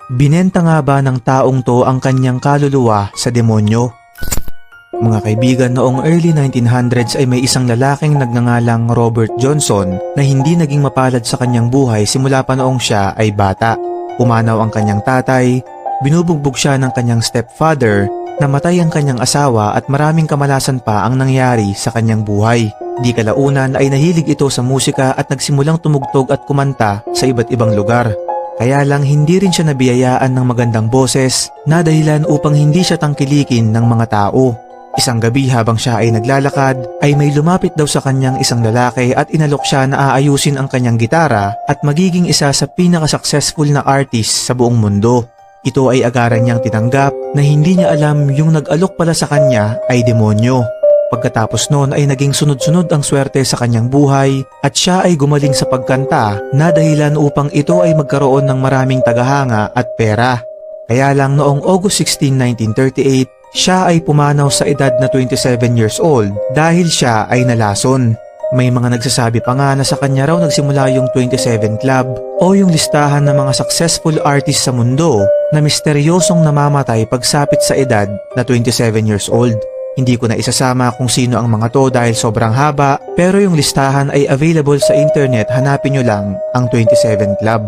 Binenta nga ba ng taong to ang kanyang kaluluwa sa demonyo? Mga kaibigan, noong early 1900s ay may isang lalaking nagngangalang Robert Johnson na hindi naging mapalad sa kanyang buhay simula pa noong siya ay bata. Pumanaw ang kanyang tatay, binubugbog siya ng kanyang stepfather, namatay ang kanyang asawa at maraming kamalasan pa ang nangyari sa kanyang buhay. Di kalaunan ay nahilig ito sa musika at nagsimulang tumugtog at kumanta sa iba't ibang lugar. Kaya lang hindi rin siya nabiyayaan ng magandang boses na dahilan upang hindi siya tangkilikin ng mga tao. Isang gabi habang siya ay naglalakad ay may lumapit daw sa kanyang isang lalaki at inalok siya na aayusin ang kanyang gitara at magiging isa sa pinaka-successful na artist sa buong mundo. Ito ay agaran niyang tinanggap na hindi niya alam yung nag-alok pala sa kanya ay demonyo. Pagkatapos noon ay naging sunod-sunod ang swerte sa kanyang buhay at siya ay gumaling sa pagkanta na dahilan upang ito ay magkaroon ng maraming tagahanga at pera. Kaya lang noong August 16, 1938, siya ay pumanaw sa edad na 27 years old dahil siya ay nalason. May mga nagsasabi pa nga na sa kanya raw nagsimula yung 27 Club o yung listahan ng mga successful artist sa mundo na misteryosong namamatay pagsapit sa edad na 27 years old. Hindi ko na isasama kung sino ang mga to dahil sobrang haba, pero yung listahan ay available sa internet, hanapin nyo lang ang 27 Club.